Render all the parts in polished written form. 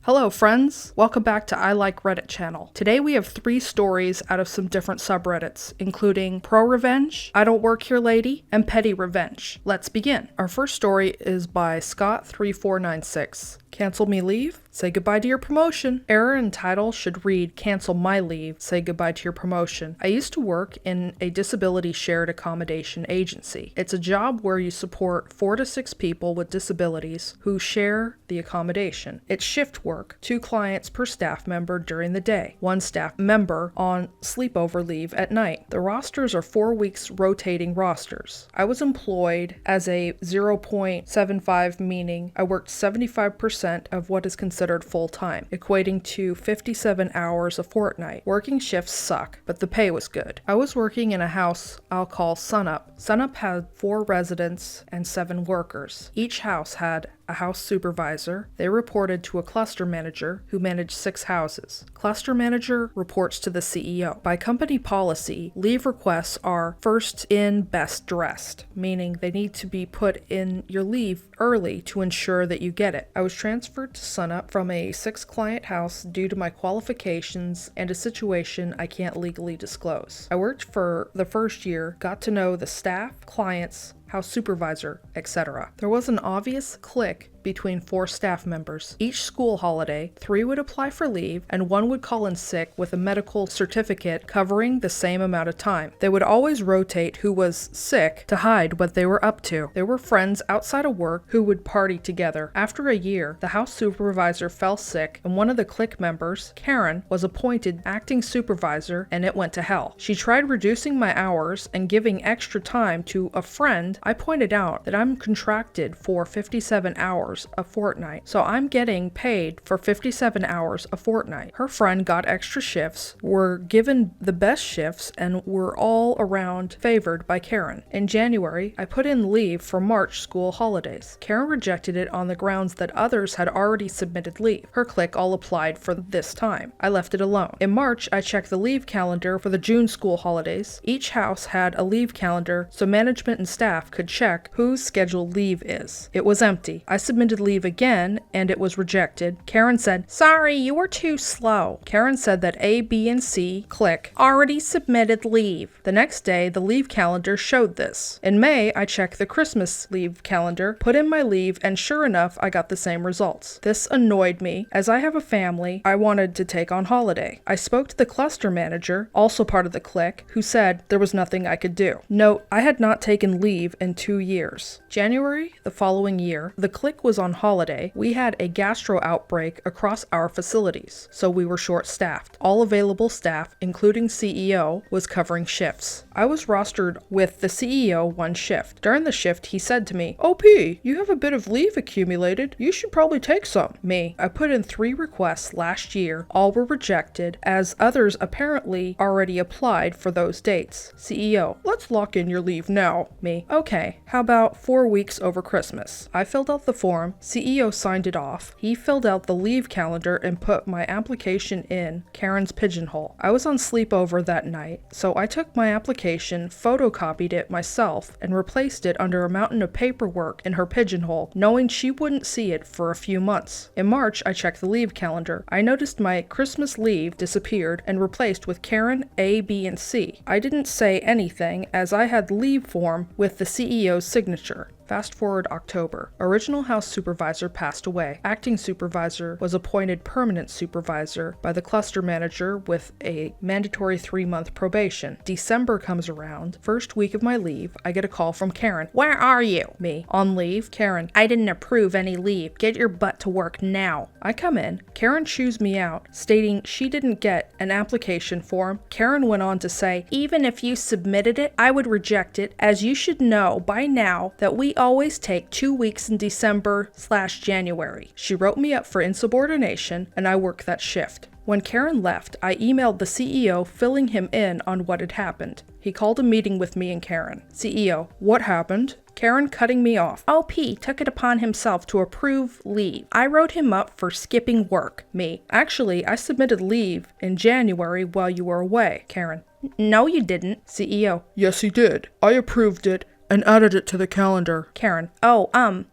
Hello friends, welcome back to I Like Reddit channel. Today we have 3 stories out of some different subreddits, including Prorevenge, I Don't Work Here Lady, and Petty Revenge. Let's begin. Our first story is by Scott3496. Cancel me leave? Say goodbye to your promotion. Error in title should read cancel my leave, say goodbye to your promotion. I used to work in a disability shared accommodation agency. It's a job where you support 4 to 6 people with disabilities who share the accommodation. It's shift work, 2 clients per staff member during the day, 1 staff member on sleepover leave at night. The rosters are 4 weeks rotating rosters. I was employed as a 0.75, meaning I worked 75% of what is considered full-time, equating to 57 hours a fortnight. Working shifts suck, but the pay was good. I was working in a house I'll call Sunup. Sunup had 4 residents and 7 workers. Each house had a house supervisor. They reported to a cluster manager who managed 6 houses. Cluster manager reports to the CEO. By company policy, leave requests are first in, best dressed, meaning they need to be put in your leave early to ensure that you get it. I was transferred to Sunup from a 6-client house due to my qualifications and a situation I can't legally disclose. I worked for the first year, got to know the staff, clients, house supervisor, etc. There was an obvious click between 4 staff members. Each school holiday, 3 would apply for leave and 1 would call in sick with a medical certificate covering the same amount of time. They would always rotate who was sick to hide what they were up to. They were friends outside of work who would party together. After a year, the house supervisor fell sick and one of the clique members, Karen, was appointed acting supervisor and it went to hell. She tried reducing my hours and giving extra time to a friend. I pointed out that I'm contracted for 57 hours a fortnight, so I'm getting paid for 57 hours a fortnight. Her friend got extra shifts, were given the best shifts, and were all around favored by Karen. In January, I put in leave for March school holidays. Karen rejected it on the grounds that others had already submitted leave. Her clique all applied for this time. I left it alone. In March, I checked the leave calendar for the June school holidays. Each house had a leave calendar so management and staff could check whose scheduled leave is. It was empty. I submitted leave again and it was rejected. Karen said, "Sorry, you were too slow." Karen said that A, B, and C clique already submitted leave. The next day, the leave calendar showed this. In May, I checked the Christmas leave calendar, put in my leave, and sure enough, I got the same results. This annoyed me. As I have a family, I wanted to take on holiday. I spoke to the cluster manager, also part of the clique, who said there was nothing I could do. Note, I had not taken leave in 2 years. January, the following year, the clique was on holiday. We had a gastro outbreak across our facilities, so we were short-staffed. All available staff, including CEO, was covering shifts. I was rostered with the CEO 1 shift. During the shift, he said to me, "OP, you have a bit of leave accumulated. You should probably take some." Me, I put in 3 requests last year. All were rejected, as others apparently already applied for those dates. CEO, "Let's lock in your leave now." Me, "Okay, how about 4 weeks over Christmas?" I filled out the form. CEO signed it off. He filled out the leave calendar and put my application in Karen's pigeonhole. I was on sleepover that night, so I took my application, photocopied it myself, and replaced it under a mountain of paperwork in her pigeonhole, knowing she wouldn't see it for a few months. In March, I checked the leave calendar. I noticed my Christmas leave disappeared and replaced with Karen, A, B, and C. I didn't say anything as I had leave form with the CEO's signature. Fast forward October. Original house supervisor passed away. Acting supervisor was appointed permanent supervisor by the cluster manager with a mandatory 3-month probation. December comes around. First week of my leave, I get a call from Karen. "Where are you?" Me, "On leave." Karen, "I didn't approve any leave. Get your butt to work now." I come in. Karen chews me out, stating she didn't get an application form. Karen went on to say, "Even if you submitted it, I would reject it, as you should know by now that we always take 2 weeks in December/January. She wrote me up for insubordination, and I worked that shift. When Karen left, I emailed the CEO filling him in on what had happened. He called a meeting with me and Karen. CEO, "What happened?" Karen cutting me off. "OP took it upon himself to approve leave. I wrote him up for skipping work." Me, "Actually, I submitted leave in January while you were away." Karen, "No, you didn't." CEO, "Yes, he did. I approved it and added it to the calendar." Karen,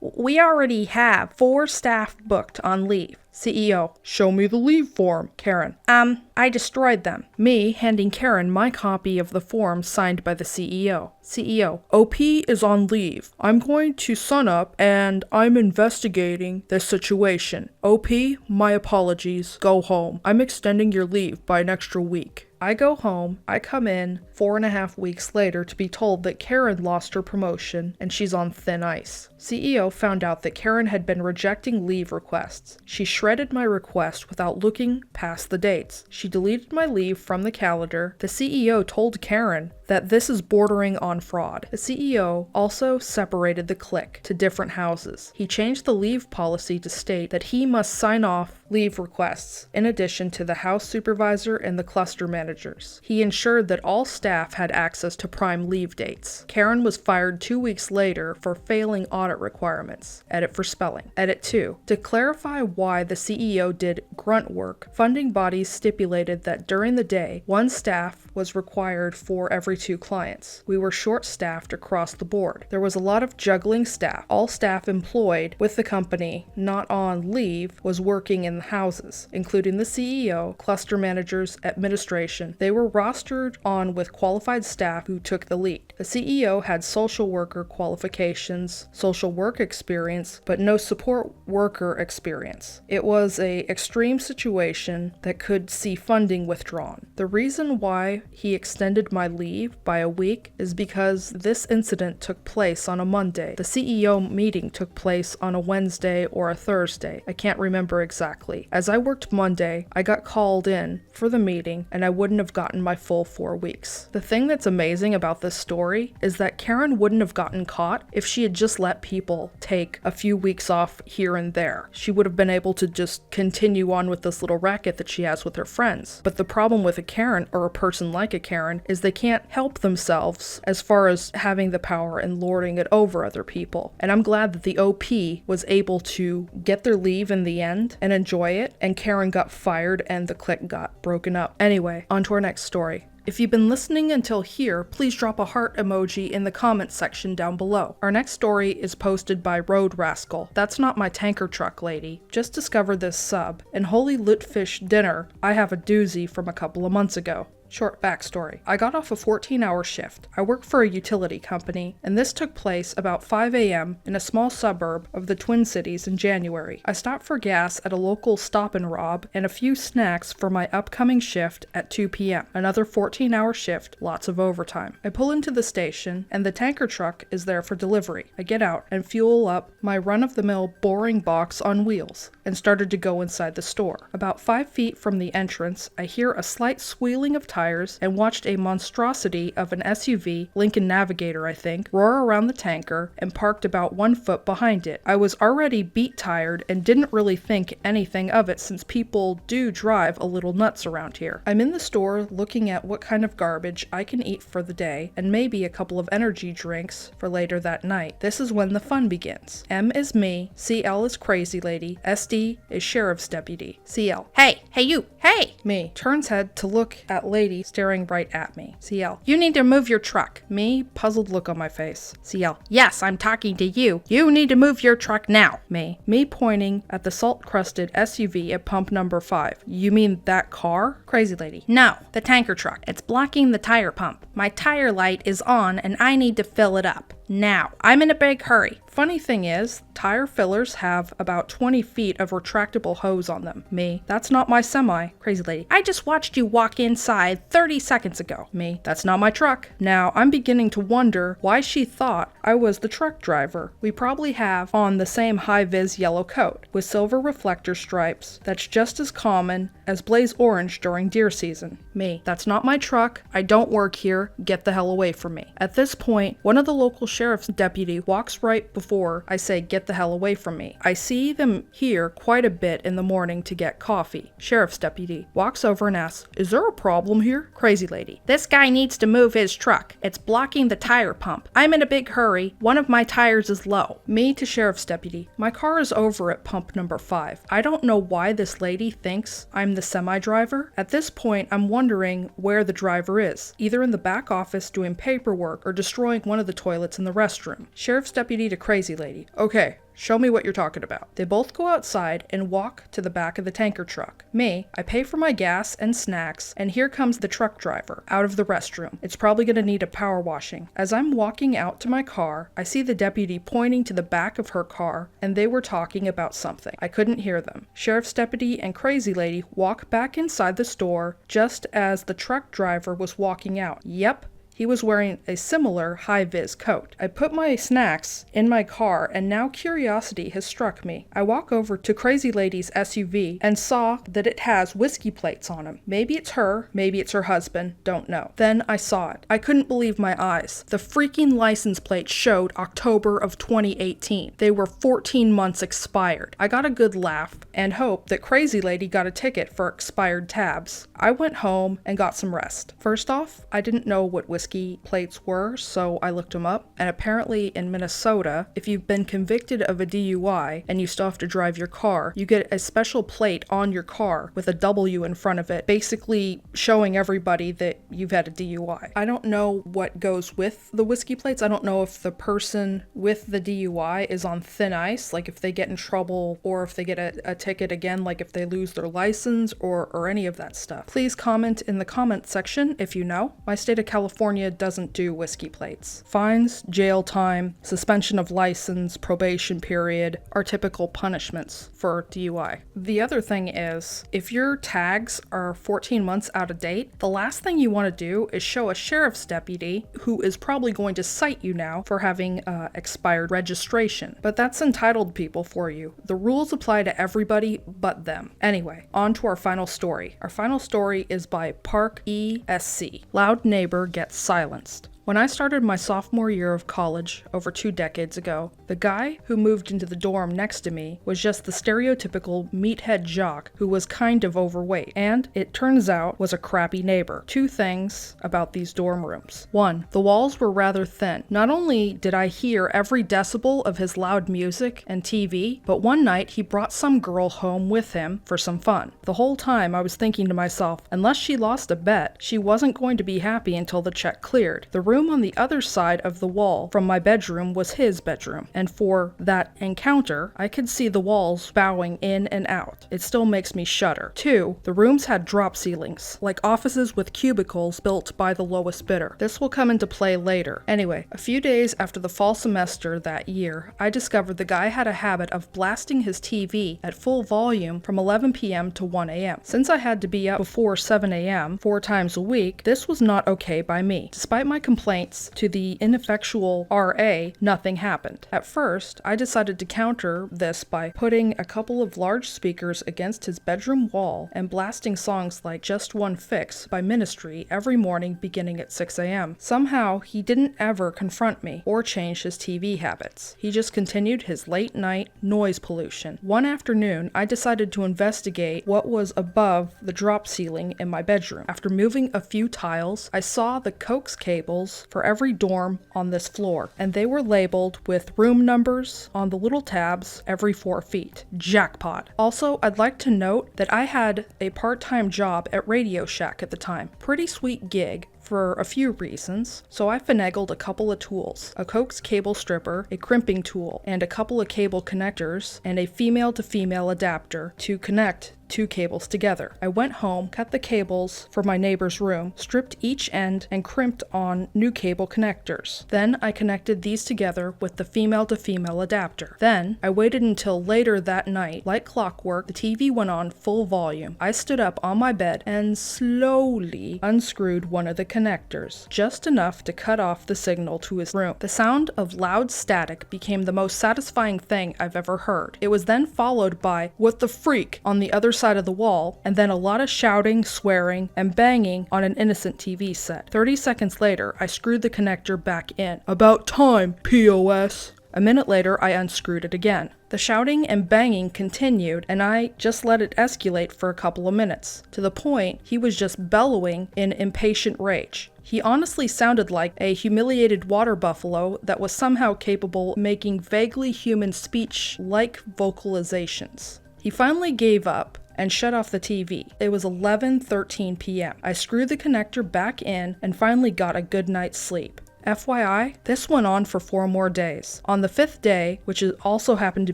we already have 4 staff booked on leave. CEO, show me the leave form. Karen, I destroyed them. Me handing Karen my copy of the form signed by the CEO. CEO, OP is on leave. I'm going to sunup and I'm investigating this situation. OP, my apologies. Go home. I'm extending your leave by an extra week. I go home, I come in 4.5 weeks later to be told that Karen lost her promotion and she's on thin ice. CEO found out that Karen had been rejecting leave requests. She shredded my request without looking past the dates. She deleted my leave from the calendar. The CEO told Karen that this is bordering on fraud. The CEO also separated the clique to different houses. He changed the leave policy to state that he must sign off leave requests, in addition to the house supervisor and the cluster managers. He ensured that all staff had access to prime leave dates. Karen was fired 2 weeks later for failing audit requirements. Edit for spelling. Edit 2. To clarify why the CEO did grunt work, funding bodies stipulated that during the day, one staff was required for every 2 clients. We were short-staffed across the board. There was a lot of juggling staff. All staff employed with the company, not on leave, was working in the houses, including the CEO, cluster managers, administration. They were rostered on with qualified staff who took the lead. The CEO had social worker qualifications, social work experience, but no support worker experience. It was an extreme situation that could see funding withdrawn. The reason why he extended my leave by a week is because this incident took place on a Monday. The CEO meeting took place on a Wednesday or a Thursday. I can't remember exactly. As I worked Monday, I got called in for the meeting and I wouldn't have gotten my full 4 weeks. The thing that's amazing about this story is that Karen wouldn't have gotten caught if she had just let people take a few weeks off here and there. She would have been able to just continue on with this little racket that she has with her friends. But the problem with a Karen, or a person like a Karen, is they can't help themselves as far as having the power and lording it over other people. And I'm glad that the OP was able to get their leave in the end and enjoy it, and Karen got fired and the clique got broken up. Anyway, on to our next story. If you've been listening until here, please drop a heart emoji in the comments section down below. Our next story is posted by Road Rascal. That's not my tanker truck lady. Just discovered this sub, and holy lutfish dinner, I have a doozy from a couple of months ago. Short backstory. I got off a 14-hour shift. I work for a utility company, and this took place about 5 a.m. in a small suburb of the Twin Cities in January. I stopped for gas at a local Stop and Rob and a few snacks for my upcoming shift at 2 p.m. Another 14-hour shift, lots of overtime. I pull into the station, and the tanker truck is there for delivery. I get out and fuel up my run-of-the-mill boring box on wheels and started to go inside the store. About 5 feet from the entrance, I hear a slight squealing of tires and watched a monstrosity of an SUV, Lincoln Navigator I think, roar around the tanker and parked about 1 foot behind it. I was already beat tired and didn't really think anything of it since people do drive a little nuts around here. I'm in the store looking at what kind of garbage I can eat for the day and maybe a couple of energy drinks for later that night. This is when the fun begins. M is me, CL is crazy lady, SD is sheriff's deputy. CL, hey you, hey! Me, turns head to look at lady staring right at me. CL, you need to move your truck. Me, puzzled look on my face. CL, yes, I'm talking to you. You need to move your truck now. Me pointing at the salt-crusted SUV at pump number 5. You mean that car? Crazy lady, no, the tanker truck. It's blocking the tire pump. My tire light is on and I need to fill it up. Now, I'm in a big hurry. Funny thing is, tire fillers have about 20 feet of retractable hose on them. Me, that's not my semi. Crazy lady, I just watched you walk inside 30 seconds ago. Me, that's not my truck. Now, I'm beginning to wonder why she thought I was the truck driver. We probably have on the same high-vis yellow coat with silver reflector stripes that's just as common as blaze orange during deer season. Me, that's not my truck. I don't work here. Get the hell away from me. At this point, one of the local sheriff's deputy walks right before I say get the hell away from me. I see them here quite a bit in the morning to get coffee. Sheriff's deputy walks over and asks, is there a problem here? Crazy lady, this guy needs to move his truck. It's blocking the tire pump. I'm in a big hurry. One of my tires is low. Me to sheriff's deputy, my car is over at pump number 5. I don't know why this lady thinks I'm the semi-driver. At this point, I'm wondering where the driver is, either in the back office doing paperwork or destroying one of the toilets in the restroom. Sheriff's deputy to crazy lady, okay, Show me what you're talking about. They both go outside and walk to the back of the tanker truck. Me, I pay for my gas and snacks, and here comes the truck driver out of the restroom. It's probably going to need a power washing. As I'm walking out to my car, I see the deputy pointing to the back of her car, and they were talking about something. I couldn't hear them. Sheriff's deputy and crazy lady walk back inside the store just as the truck driver was walking out. Yep. He was wearing a similar high-vis coat. I put my snacks in my car, and now curiosity has struck me. I walk over to Crazy Lady's SUV and saw that it has whiskey plates on them. Maybe it's her, maybe it's her husband, don't know. Then I saw it. I couldn't believe my eyes. The freaking license plate showed October of 2018. They were 14 months expired. I got a good laugh and hope that Crazy Lady got a ticket for expired tabs. I went home and got some rest. First off, I didn't know what whiskey plates were, so I looked them up, and apparently in Minnesota, if you've been convicted of a DUI and you still have to drive your car, you get a special plate on your car with a W in front of it, basically showing everybody that you've had a DUI. I don't know what goes with the whiskey plates. I don't know if the person with the DUI is on thin ice, like if they get in trouble or if they get a ticket again, like if they lose their license or any of that stuff. Please comment in the comment section if you know. My state of California doesn't do whiskey plates. Fines, jail time, suspension of license, probation period are typical punishments for DUI. The other thing is, if your tags are 14 months out of date, the last thing you want to do is show a sheriff's deputy who is probably going to cite you now for having expired registration. But that's entitled people for you. The rules apply to everybody but them. Anyway, on to our final story. Our final story is by Park ESC. Loud neighbor gets silenced. When I started my sophomore year of college over 2 decades ago, the guy who moved into the dorm next to me was just the stereotypical meathead jock who was kind of overweight, and it turns out was a crappy neighbor. 2 things about these dorm rooms. 1, the walls were rather thin. Not only did I hear every decibel of his loud music and TV, but one night he brought some girl home with him for some fun. The whole time I was thinking to myself, unless she lost a bet, she wasn't going to be happy until the check cleared. The room on the other side of the wall from my bedroom was his bedroom, and for that encounter, I could see the walls bowing in and out. It still makes me shudder. 2, the rooms had drop ceilings, like offices with cubicles built by the lowest bidder. This will come into play later. Anyway, a few days after the fall semester that year, I discovered the guy had a habit of blasting his TV at full volume from 11 p.m. to 1 a.m. Since I had to be up before 7 a.m. 4 times a week, this was not okay by me. Despite my complaints to the ineffectual RA, nothing happened. At first, I decided to counter this by putting a couple of large speakers against his bedroom wall and blasting songs like Just One Fix by Ministry every morning beginning at 6 a.m. Somehow, he didn't ever confront me or change his TV habits. He just continued his late night noise pollution. One afternoon, I decided to investigate what was above the drop ceiling in my bedroom. After moving a few tiles, I saw the coax cables for every dorm on this floor, and they were labeled with room numbers on the little tabs every 4 feet. Jackpot. Also, I'd like to note that I had a part-time job at Radio Shack at the time. Pretty sweet gig for a few reasons, so I finagled a couple of tools, a coax cable stripper, a crimping tool, and a couple of cable connectors, and a female-to-female adapter to connect 2 cables together. I went home, cut the cables for my neighbor's room, stripped each end, and crimped on new cable connectors. Then I connected these together with the female-to-female adapter. Then I waited until later that night. Like clockwork, the TV went on full volume. I stood up on my bed and slowly unscrewed one of the connectors, just enough to cut off the signal to his room. The sound of loud static became the most satisfying thing I've ever heard. It was then followed by, "What the freak?" on the other side of the wall, and then a lot of shouting, swearing, and banging on an innocent TV set. 30 seconds later, I screwed the connector back in. "About time, POS." A minute later, I unscrewed it again. The shouting and banging continued, and I just let it escalate for a couple of minutes, to the point he was just bellowing in impatient rage. He honestly sounded like a humiliated water buffalo that was somehow capable of making vaguely human speech-like vocalizations. He finally gave up and shut off the TV. It was 11:13 p.m. I screwed the connector back in and finally got a good night's sleep. FYI, this went on for 4 more days. On the 5th day, which also happened to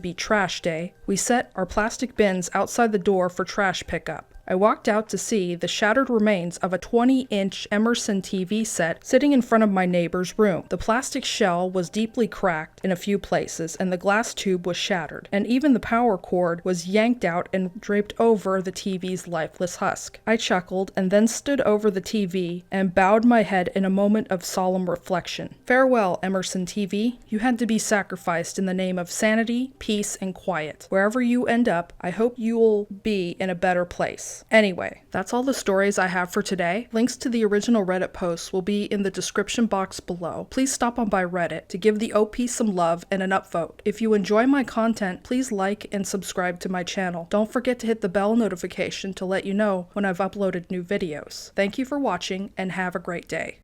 be trash day, we set our plastic bins outside the door for trash pickup. I walked out to see the shattered remains of a 20-inch Emerson TV set sitting in front of my neighbor's room. The plastic shell was deeply cracked in a few places, and the glass tube was shattered, and even the power cord was yanked out and draped over the TV's lifeless husk. I chuckled and then stood over the TV and bowed my head in a moment of solemn reflection. Farewell, Emerson TV. You had to be sacrificed in the name of sanity, peace, and quiet. Wherever you end up, I hope you'll be in a better place. Anyway, that's all the stories I have for today. Links to the original Reddit posts will be in the description box below. Please stop on by Reddit to give the OP some love and an upvote. If you enjoy my content, please like and subscribe to my channel. Don't forget to hit the bell notification to let you know when I've uploaded new videos. Thank you for watching and have a great day.